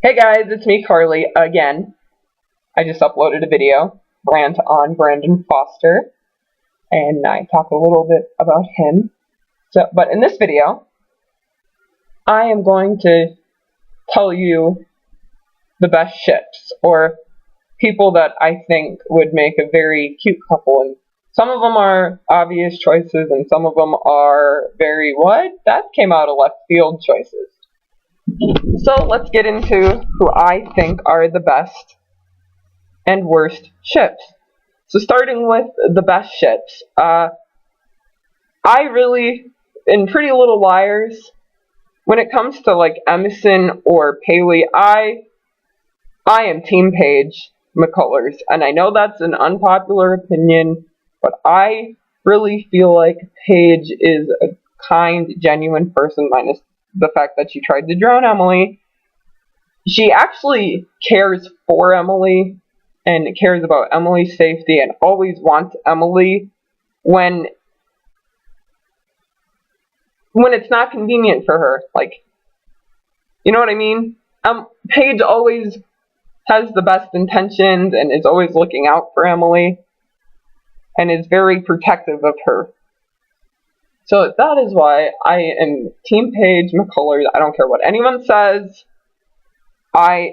Hey guys, it's me, Carly, again. I just uploaded a video, rant on Brandon Foster, and I talk a little bit about him. But in this video, I am going to tell you the best ships, or people that I think would make a very cute couple. And some of them are obvious choices, and some of them are very, what? That came out of left field choices. So let's get into who I think are the best and worst ships. So starting with the best ships, I really, in Pretty Little Liars, when it comes to like Emerson or Paley, I am Team Paige McCullers, and I know that's an unpopular opinion, but I really feel like Paige is a kind, genuine person, minus the fact that she tried to drown Emily. She actually cares for Emily and cares about Emily's safety and always wants Emily when it's not convenient for her. Like, you know what I mean? Paige always has the best intentions and is always looking out for Emily and is very protective of her. So that is why I am Team Paige McCullers. I don't care what anyone says. I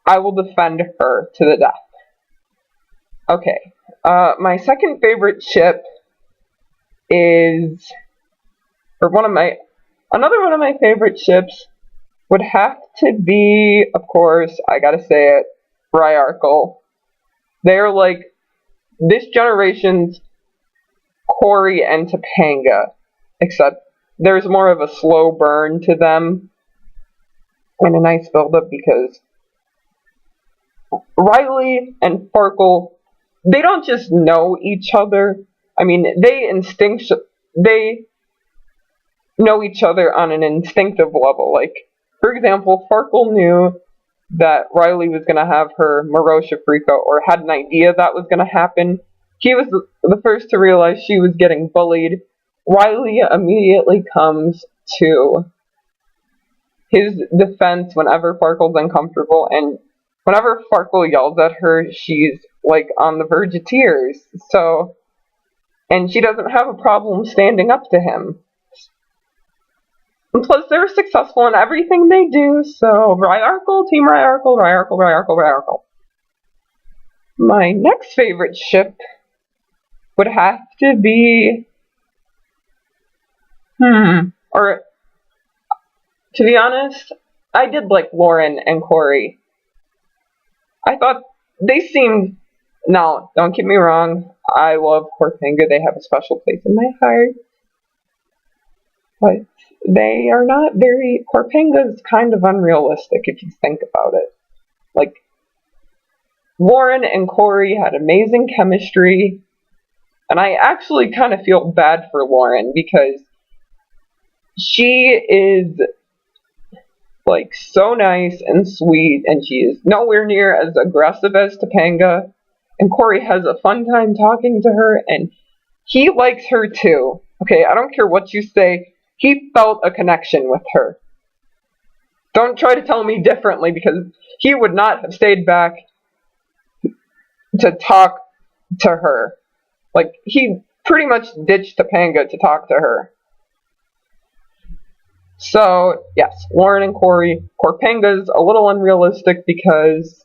will defend her to the death. Okay, my second favorite ship is, another one of my favorite ships would have to be, of course, I gotta say it, Ryarkle. They're like this generation's Corey and Topanga, except there's more of a slow burn to them and a nice build-up because Riley and Farkle, they don't just know each other. I mean, they know each other on an instinctive level. Like, for example, Farkle knew that Riley was going to have her Marosha freak out, or had an idea that was going to happen. He was the first to realize she was getting bullied. Riley immediately comes to his defense whenever Farkle's uncomfortable, and whenever Farkle yells at her, she's like on the verge of tears. And she doesn't have a problem standing up to him. And plus, they're successful in everything they do, so Ryarkle, Team Ryarkle, Ryarkle, Ryarkle, Ryarkle. My next favorite ship would have to be, or, to be honest, I did like Lauren and Corey. I thought they seemed, no, don't get me wrong, I love Cortanga, they have a special place in my heart, but they are not very, Cortanga's kind of unrealistic if you think about it. Like, Lauren and Corey had amazing chemistry, and I actually kind of feel bad for Lauren because she is like so nice and sweet, and she is nowhere near as aggressive as Topanga, and Corey has a fun time talking to her, and he likes her too. Okay, I don't care what you say, he felt a connection with her. Don't try to tell me differently, because he would not have stayed back to talk to her. Like, he pretty much ditched Topanga to talk to her. So, yes, Lauren and Corey. Corpanga's a little unrealistic because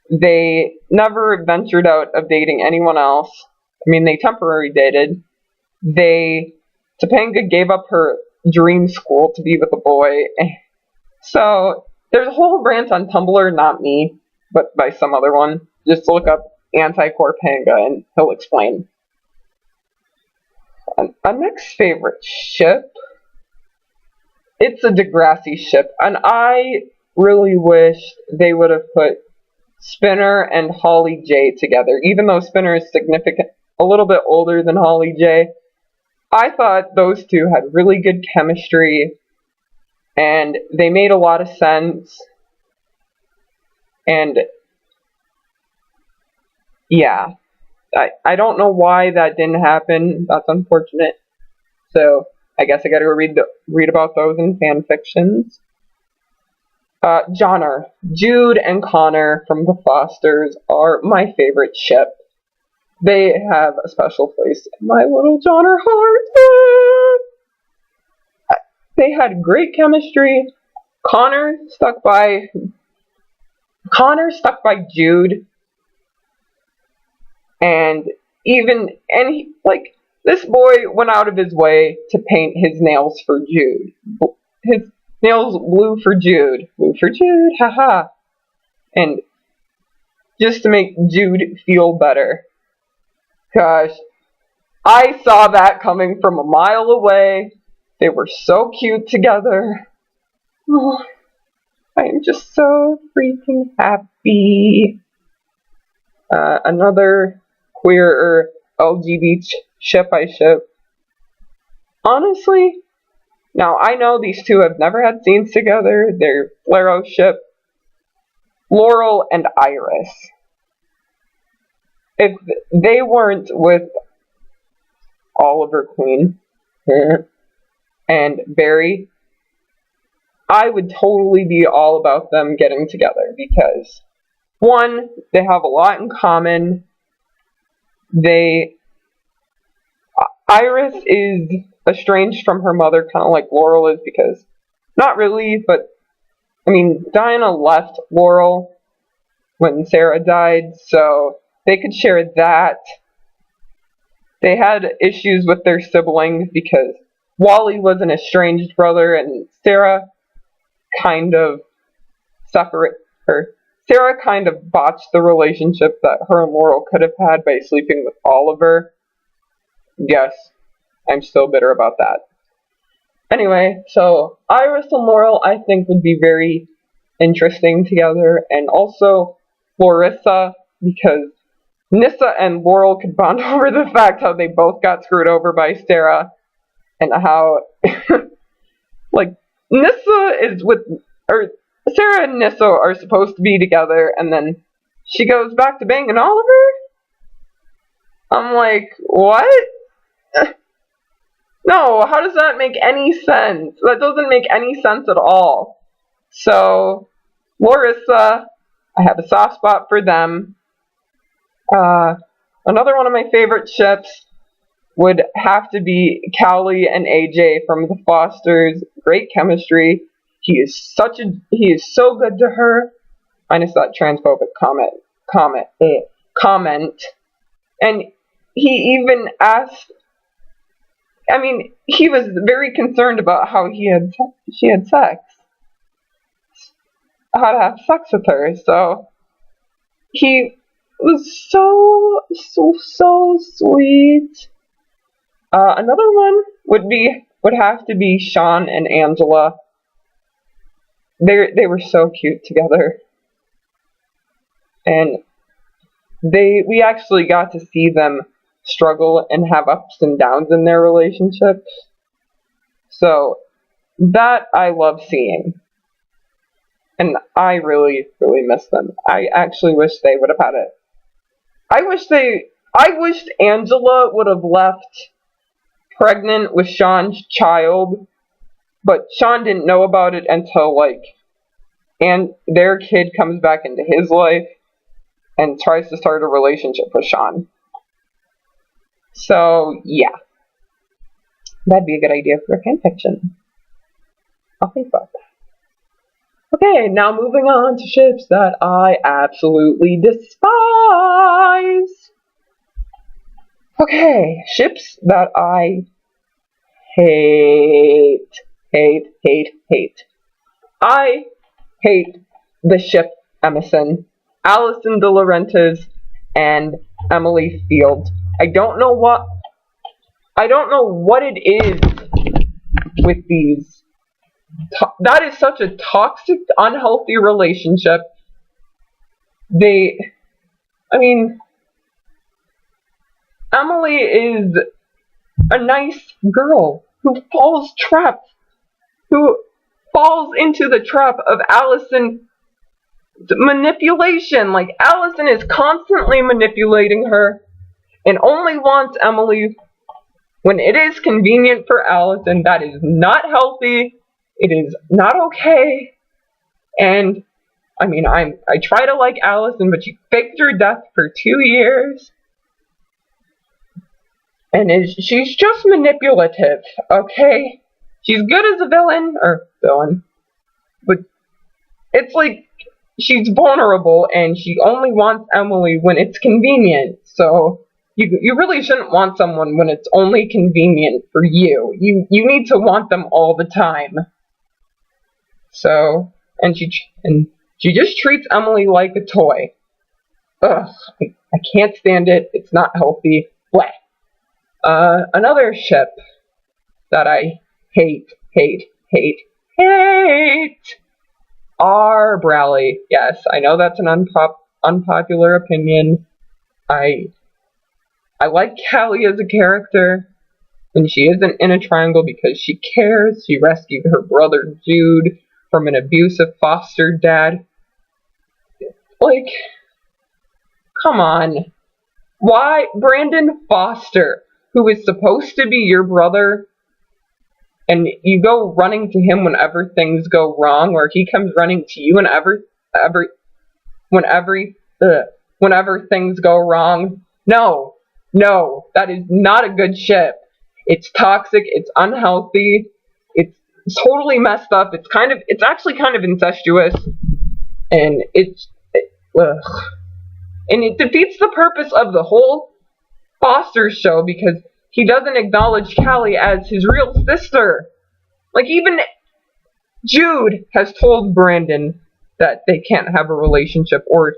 they never ventured out of dating anyone else. I mean, they temporarily dated. Topanga gave up her dream school to be with a boy. So, there's a whole rant on Tumblr, not me, but by some other one. Just look up anti-Corpanga and he'll explain. My next favorite ship, it's a Degrassi ship, and I really wish they would have put Spinner and Holly J together, even though Spinner is a little bit older than Holly J. I thought those two had really good chemistry, and they made a lot of sense, and yeah, I don't know why that didn't happen. That's unfortunate. So I guess I gotta go read about those in fan fictions. Johnner. Jude and Connor from the Fosters are my favorite ship. They have a special place in my little Johnner heart. They had great chemistry. Connor stuck by Jude, and this boy went out of his way to paint his nails for Jude. His nails blue for Jude, haha. And just to make Jude feel better. Gosh, I saw that coming from a mile away. They were so cute together. Oh, I am just so freaking happy. Another queer or LGBT ship I ship. Honestly, now I know these two have never had scenes together. They're Flaro ship, Laurel and Iris. If they weren't with Oliver Queen and Barry, I would totally be all about them getting together because, one, they have a lot in common. Iris is estranged from her mother, kind of like Laurel is, because, not really, but, I mean, Diana left Laurel when Sarah died, so they could share that. They had issues with their siblings because Wally was an estranged brother and Sarah kind of botched the relationship that her and Laurel could have had by sleeping with Oliver. Yes, I'm still bitter about that. Anyway, so Iris and Laurel I think would be very interesting together, and also Larissa, because Nyssa and Laurel could bond over the fact how they both got screwed over by Sarah, and how, like, Sarah and Nyssa are supposed to be together, and then she goes back to banging Oliver? I'm like, what? No, how does that make any sense? That doesn't make any sense at all. So, Larissa, I have a soft spot for them. Another one of my favorite ships would have to be Cowley and AJ from the Fosters. Great chemistry. He is so good to her. Minus that transphobic comment. And he even asked, I mean, he was very concerned about how she had sex. How to have sex with her. So he was so sweet. Another one would have to be Sean and Angela. They were so cute together. And we actually got to see them struggle and have ups and downs in their relationship. So that I love seeing. And I really, really miss them. I actually wish they would have had it. I wished Angela would have left pregnant with Sean's child, but Sean didn't know about it until, and their kid comes back into his life and tries to start a relationship with Sean. So, yeah. That'd be a good idea for a fanfiction. I'll think about that. Okay, now moving on to ships that I absolutely despise. Okay, ships that I hate. I hate the ship Emerson, Allison De Laurentiis, and Emily Field. I don't know what it is with these. That is such a toxic, unhealthy relationship. Emily is a nice girl who falls into the trap of Allison manipulation. Like, Allison is constantly manipulating her and only wants Emily when it is convenient for Allison. That is not healthy. It is not okay. And I mean, I try to like Allison, but she faked her death for 2 years. And she's just manipulative, okay? She's good as a villain, but it's like she's vulnerable and she only wants Emily when it's convenient. So you really shouldn't want someone when it's only convenient for you. You need to want them all the time. So, and she just treats Emily like a toy. Ugh, I can't stand it. It's not healthy. Blech. Another ship that I hate are Brawley. Yes, I know that's an unpopular opinion. I like Callie as a character when she isn't in a triangle because she cares. She rescued her brother Jude from an abusive foster dad. Like, come on. Why Brandon Foster, who is supposed to be your brother, and you go running to him whenever things go wrong, or he comes running to you whenever things go wrong? No, that is not a good ship. It's toxic, it's unhealthy, it's totally messed up, it's actually kind of incestuous, and and it defeats the purpose of the whole Foster show because he doesn't acknowledge Callie as his real sister. Like, even Jude has told Brandon that they can't have a relationship or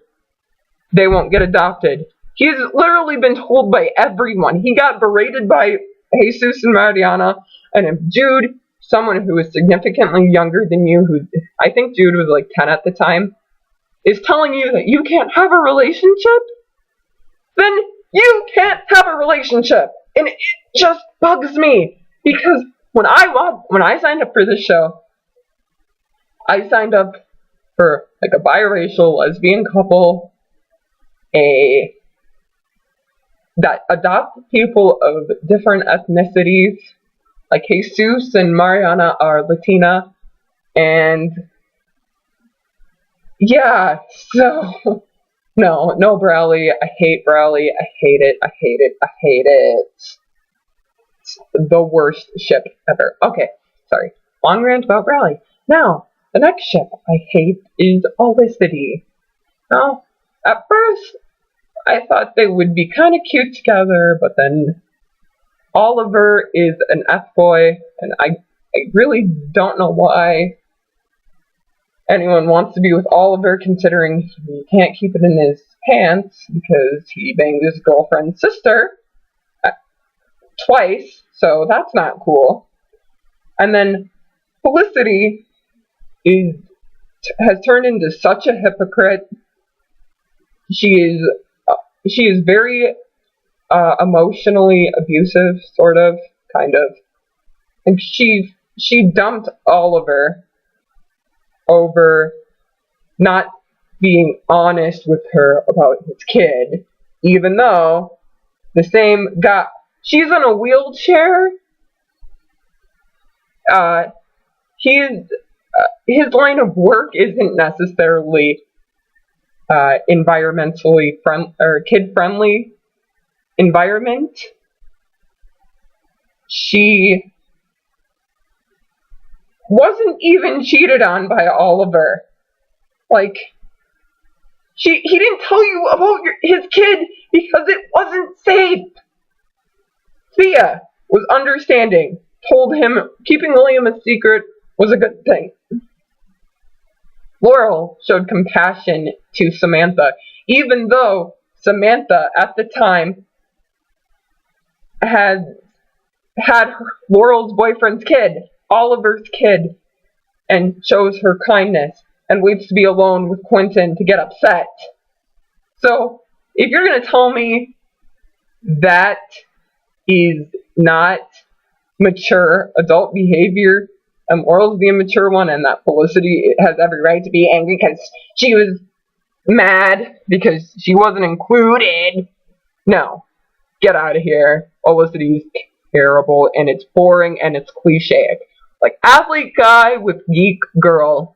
they won't get adopted. He's literally been told by everyone. He got berated by Jesus and Mariana, and if Jude, someone who is significantly younger than you, who I think Jude was like 10 at the time, is telling you that you can't have a relationship, then you can't have a relationship. And it just bugs me because when I signed up for this show, I signed up for like a biracial lesbian couple, that adopt people of different ethnicities, like Jesus and Mariana are Latina, and yeah, so no Brawley. I hate Brawley. I hate it. It's the worst ship ever. Okay, sorry. Long rant about Brawley. Now, the next ship I hate is Olicity. Now, at first, I thought they would be kind of cute together, but then Oliver is an F-boy, and I really don't know why anyone wants to be with Oliver, considering he can't keep it in his pants because he banged his girlfriend's sister twice, so that's not cool. And then Felicity has turned into such a hypocrite. She is very emotionally abusive, sort of, kind of. And she dumped Oliver over not being honest with her about his kid, even though the same guy, she's in a wheelchair. His line of work isn't necessarily environmentally friendly or kid-friendly environment. She wasn't even cheated on by Oliver. Like, he didn't tell you about his kid because it wasn't safe. Thea was understanding, told him keeping William a secret was a good thing. Laurel showed compassion to Samantha, even though Samantha at the time had Laurel's boyfriend's kid, Oliver's kid, and shows her kindness and waits to be alone with Quentin to get upset. So, if you're going to tell me that is not mature adult behavior, and Laurel's the immature one, and that Felicity has every right to be angry because she was mad because she wasn't included. No. Get out of here. Felicity's terrible, and it's boring, and it's cliche. Like, athlete guy with geek girl.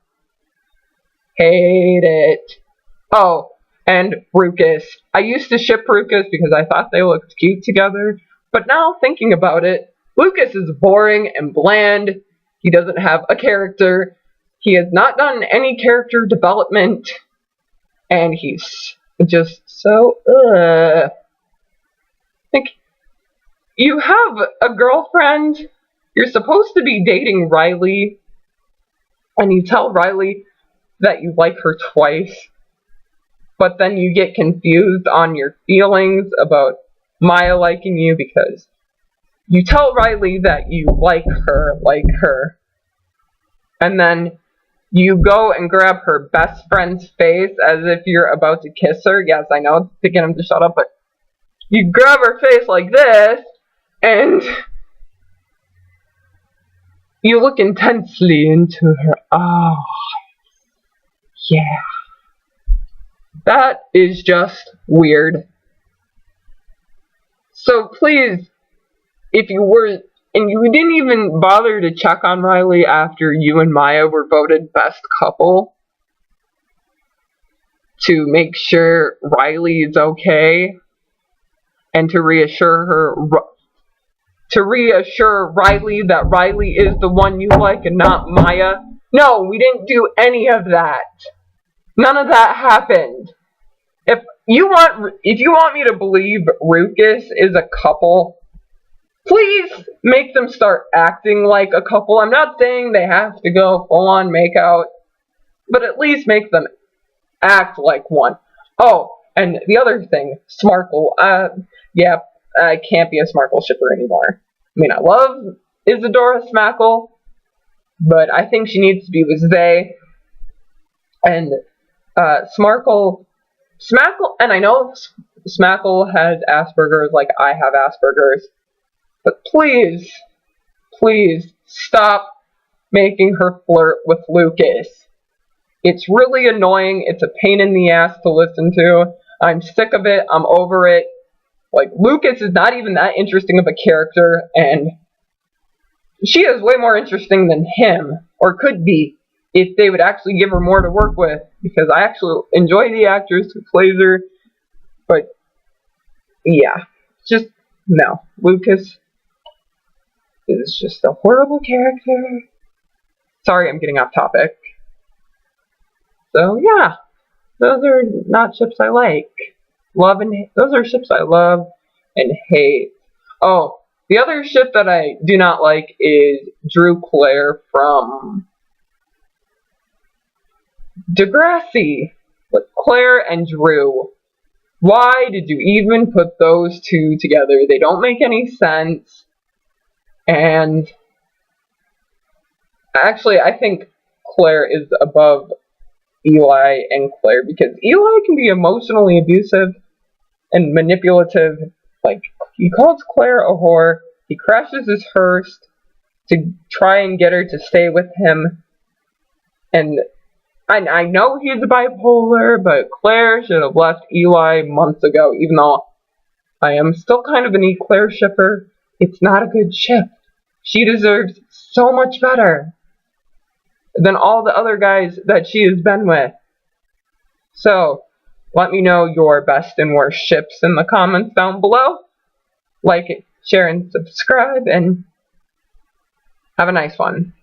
Hate it. Oh, and Rucus. I used to ship Rucus because I thought they looked cute together, but now thinking about it, Lucas is boring and bland. He doesn't have a character. He has not done any character development, and he's just so, Like, you have a girlfriend, you're supposed to be dating Riley, and you tell Riley that you like her twice, but then you get confused on your feelings about Maya liking you because you tell Riley that you like her, and then you go and grab her best friend's face as if you're about to kiss her. Yes, I know, to get him to shut up, but you grab her face like this, and you look intensely into her eyes. Yeah. That is just weird. So please, if you were, and you didn't even bother to check on Riley after you and Maya were voted best couple, to make sure Riley is okay, and to reassure Riley that Riley is the one you like and not Maya. No, we didn't do any of that. None of that happened. If you want me to believe Rucus is a couple, please make them start acting like a couple. I'm not saying they have to go full-on makeout, but at least make them act like one. Oh, and the other thing, Smarkle. Yeah, I can't be a Smarkle shipper anymore. I mean, I love Isadora Smackle, but I think she needs to be with Zay. And Smarkle, and I know Smackle has Asperger's like I have Asperger's, but please, please stop making her flirt with Lucas. It's really annoying. It's a pain in the ass to listen to. I'm sick of it. I'm over it. Like, Lucas is not even that interesting of a character, and she is way more interesting than him, or could be, if they would actually give her more to work with, because I actually enjoy the actress who plays her, but, yeah, just, no. Lucas is just a horrible character. Sorry, I'm getting off topic. So, yeah, those are not ships I like. Those are ships I love and hate. Oh, the other ship that I do not like is Drew Claire from Degrassi. Like, Claire and Drew. Why did you even put those two together? They don't make any sense. And actually, I think Claire is above Eli and Claire, because Eli can be emotionally abusive and manipulative. Like, he calls Claire a whore, he crashes his hearse to try and get her to stay with him, and I know he's bipolar, but Claire should have left Eli months ago, even though I am still kind of an Eclair shipper. It's not a good ship. She deserves so much better than all the other guys that she has been with. So, let me know your best and worst ships in the comments down below. Like it, share, and subscribe, and have a nice one.